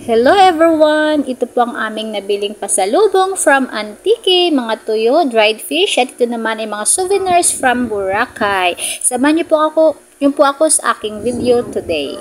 Hello everyone! Ito po ang aming nabiling pasalubong from Antique, mga tuyo, dried fish, at ito naman ay mga souvenirs from Boracay. Samahan niyo po ako sa aking video today.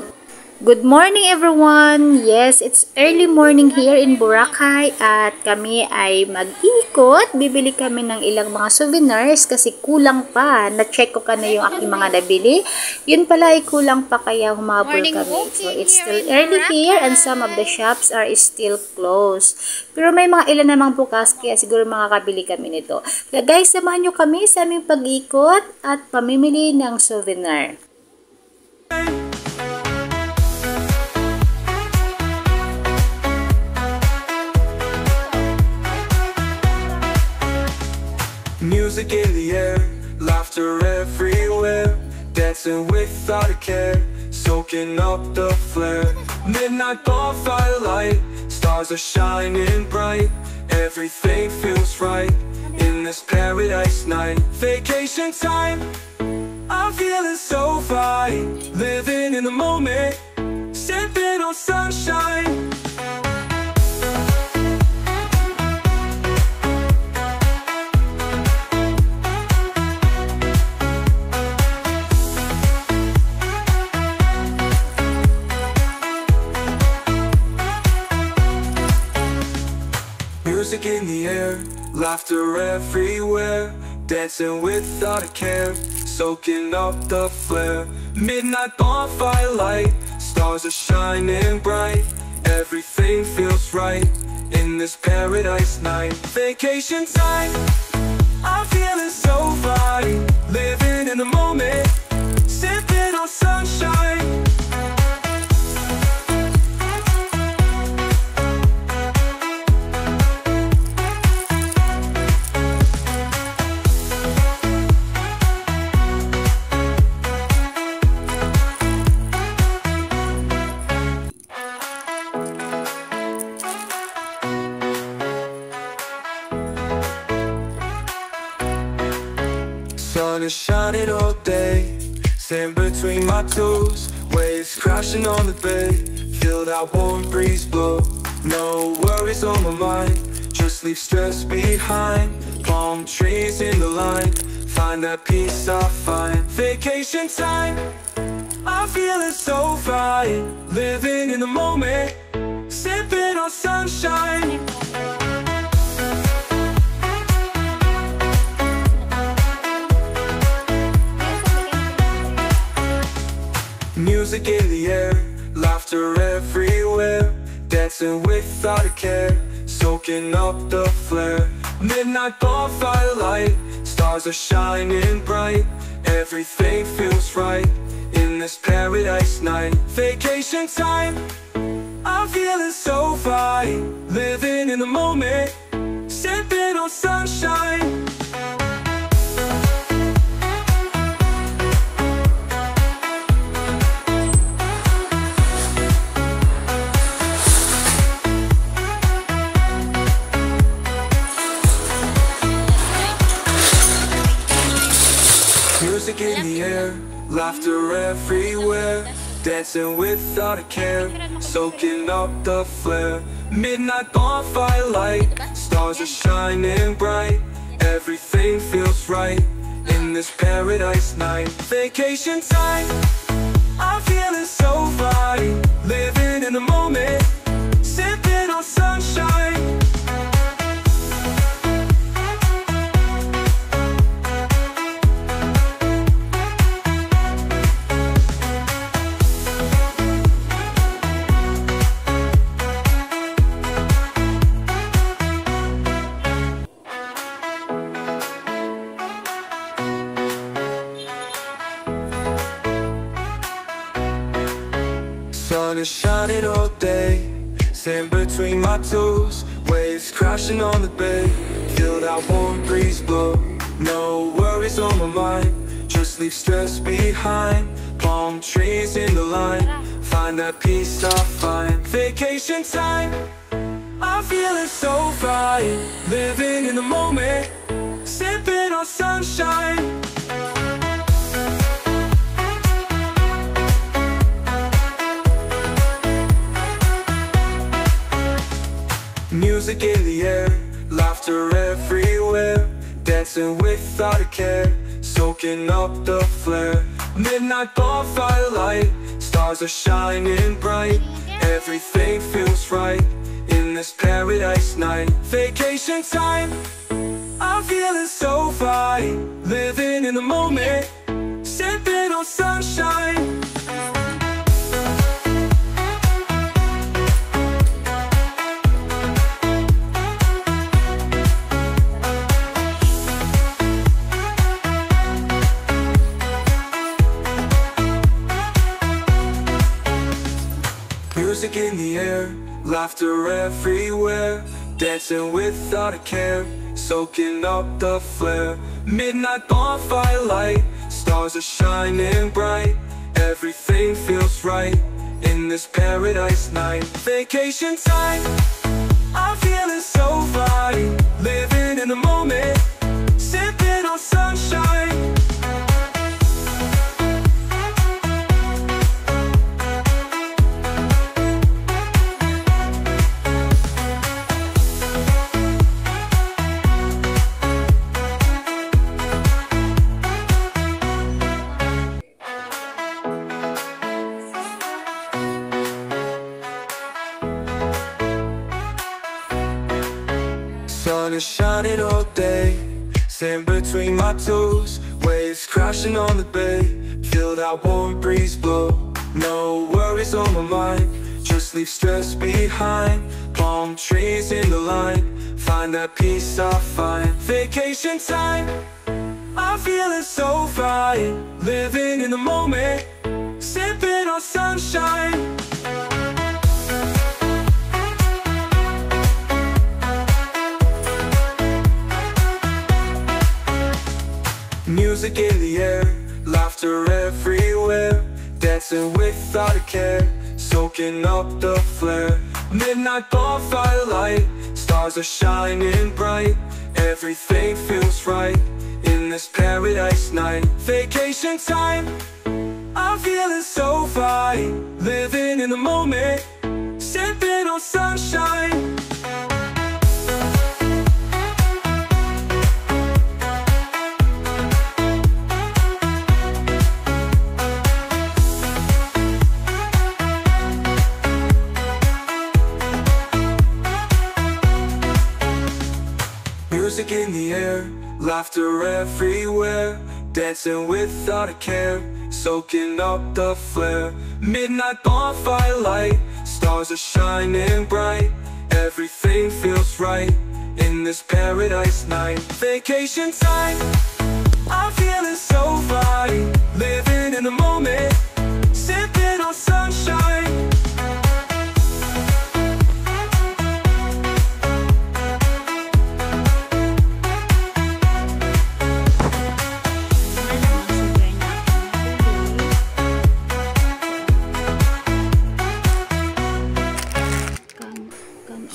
Good morning everyone! Yes, it's early morning here in Boracay at kami ay mag-ikot. Bibili kami ng ilang mga souvenirs kasi kulang pa. Na-check ko na yung aking mga nabili. Yun pala ay kulang pa kaya humabol kami. So it's still early here and some of the shops are still closed. Pero may mga ilan namang bukas kaya siguro makakabili kami nito. Kaya guys, samahan nyo kami sa aming pag-ikot at pamimili ng souvenir. Music in the air, laughter everywhere, dancing without a care, soaking up the flare. Midnight bonfire light, stars are shining bright, everything feels right in this paradise night. Vacation time, I'm feeling so fine, living in the moment, sipping on sunshine. Music in the air, laughter everywhere, dancing without a care, soaking up the flare. Midnight bonfire light, stars are shining bright, everything feels right in this paradise night. Vacation time, I'm feeling so fine, living in the moment, sipping on sunshine. Sun is shining all day, sand between my toes, waves crashing on the bay, feel that warm breeze blow. No worries on my mind, just leave stress behind. Palm trees in the line, find that peace I find. Vacation time, I'm feeling so fine, living in the moment, sipping on sunshine. Music in the air, laughter everywhere, dancing without a care, soaking up the flare. Midnight bonfire light, stars are shining bright, everything feels right in this paradise night. Vacation time, I'm feeling so fine, living in the moment, sipping on sunshine. Music in the air, laughter everywhere, dancing without a care, soaking up the flare. Midnight bonfire light, stars are shining bright, everything feels right in this paradise night. Vacation time, I'm feeling so fine, living in the moment, sipping on sunshine. Sun is shining all day, sand between my toes, waves crashing on the bay, feel that warm breeze blow. No worries on my mind, just leave stress behind. Palm trees in the line, find that peace I find. Vacation time, I'm feeling so fine, living in the moment, sipping on sunshine. Music in the air, laughter everywhere, dancing without a care, soaking up the flare. Midnight bonfire light, stars are shining bright, everything feels right in this paradise night. Vacation time, I'm feeling so fine, living in the moment, sipping on sunshine. Music in the air, laughter everywhere, dancing without a care, soaking up the flare. Midnight bonfire light, stars are shining bright, everything feels right in this paradise night. Vacation time, I'm feeling so fine, living in the moment, sipping on sunshine. Sun is shining all day, sand between my toes, waves crashing on the bay, feel that warm breeze blow. No worries on my mind, just leave stress behind. Palm trees in the line, find that peace I find. Vacation time, I'm feeling so fine, living in the moment, sipping on sunshine. Music in the air, laughter everywhere, dancing without a care, soaking up the flare. Midnight bonfire light, stars are shining bright, everything feels right in this paradise night. Vacation time, I'm feeling so fine, living in the moment, sipping on sunshine. Music in the air, laughter everywhere, dancing without a care, soaking up the flare. Midnight bonfire light, stars are shining bright, everything feels right in this paradise night. Vacation time, I'm feeling so fine, living in the moment, sipping on sunshine.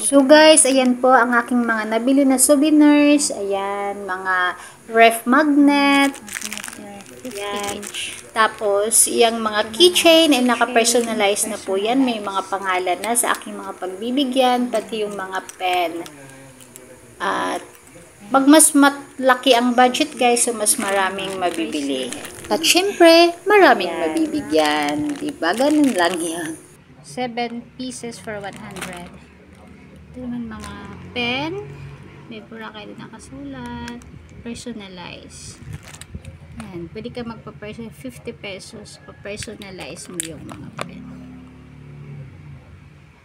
So guys, ayan po ang aking mga nabili na souvenirs. Ayan, mga ref magnet. Ayan. Tapos, yung mga keychain ay naka-personalize na po yan. May mga pangalan na sa aking mga pagbibigyan, pati yung mga pen. At pag mas malaki ang budget guys, so mas maraming mabibili. At syempre, maraming mabibigyan. Diba? Ganun lang yan. 7 pieces for 100. Ito naman mga pen. May Boracay din nakasulat. Personalize. Yan. Pwede ka magpa-personalize. 50 pesos. Pa-personalize mo yung mga pen.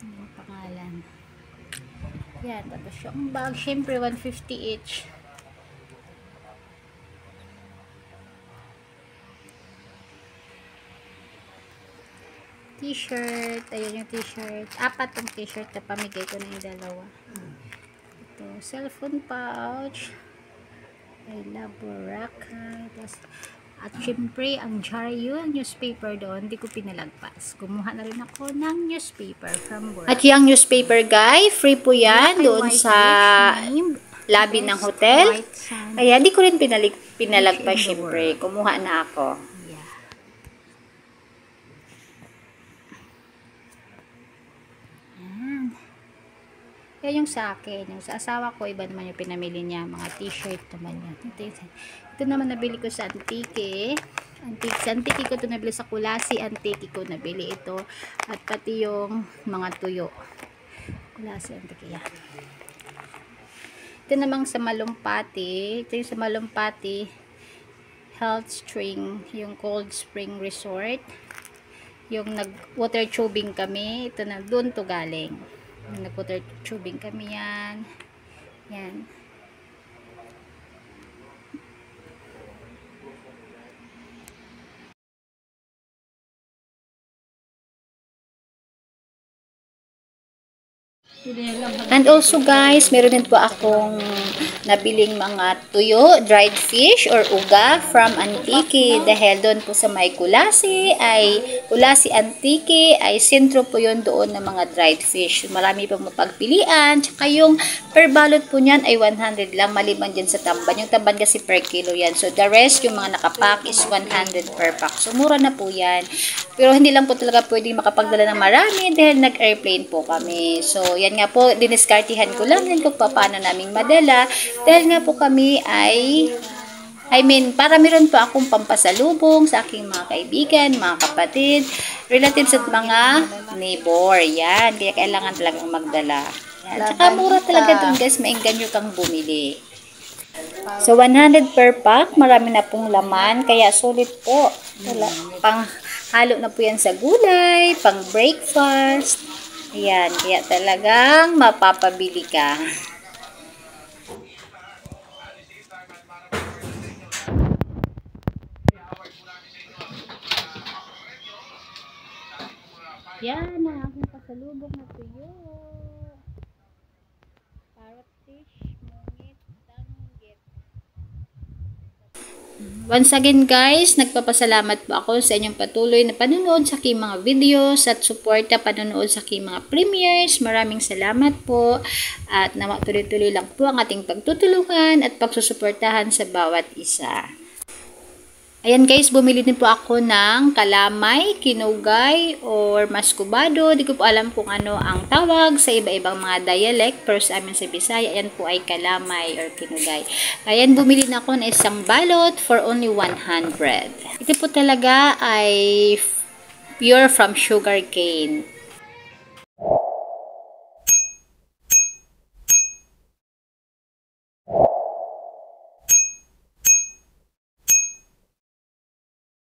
Yung pangalan. Yan. Tapos yung bag. Siyempre, 150 each. T-shirt. Ayun yung t-shirt. 4 tong t-shirt na pamigay ko na yung dalawa. Ito. Cellphone pouch. I love Boracay. At syempre, ang jar yun, newspaper doon, hindi ko pinalagpas. Kumuha na rin ako ng newspaper from Boracay. At yung newspaper guy, free po yan doon sa lobby ng hotel. Kaya hindi ko rin pinalagpas syempre. Kumuha na ako. Yan yung sa akin. Yung sa asawa ko, iba naman yung pinamili niya. Mga t-shirt naman yan. Ito naman nabili ko sa Antique. Sa Antique ko ito nabili, sa Kulasi Antique ko nabili ito. At pati yung mga tuyo. Kulasi Antique yan. Ito namang sa Malumpati. Ito yung sa Malumpati Health String. Yung Cold Spring Resort. Yung nag-water tubing kami. Ito na, doon to galing. Nag-water tubing kami yan. Yan. And also guys, meron din po akong nabiling mga tuyo, dried fish or uga from Antique. Dahil doon po sa may Kulasi Antique ay sentro po yun doon ng mga dried fish. Marami pong mapagpilian. Tsaka yung per balot po niyan ay 100 lang, maliban dyan sa tamban. Yung tamban kasi per kilo yan. So the rest, yung mga nakapack is 100 per pack. So mura na po yan. Pero hindi lang po talaga pwedeng makapagdala ng marami dahil nag-airplane po kami. So yan nga po, diniskartihan ko lang din kung paano naming madala. Dahil nga po kami para meron po akong pampasalubong sa aking mga kaibigan, mga kapatid, relatives at mga neighbor. Yan, kaya kailangan talagang magdala. Yan. Tsaka mura talaga dun guys, maengganyo kang bumili. So 100 per pack, marami na pong laman, kaya sulit po. Pang halo na po yan sa gulay, pang breakfast. Ayan, kaya talagang mapapabili ka. Yan ang aking pasalubong na tuyo. Parrotfish, mungit, danggit. Once again guys, nagpapasalamat po ako sa inyong patuloy na panonood sa aking mga videos at suporta panonood sa aking mga premieres. Maraming salamat po at tuloy-tuloy lang po ang ating pagtutulungan at pagsusuportahan sa bawat isa. Ayan guys, bumili din po ako ng kalamay, kinugay, or maskubado. Di ko po alam kung ano ang tawag sa iba-ibang mga dialect. Pero sa amin sa Bisaya, ayan po ay kalamay or kinugay. Ayan, bumili na ako ng isang balot for only 100. Ito po talaga ay pure from sugar cane.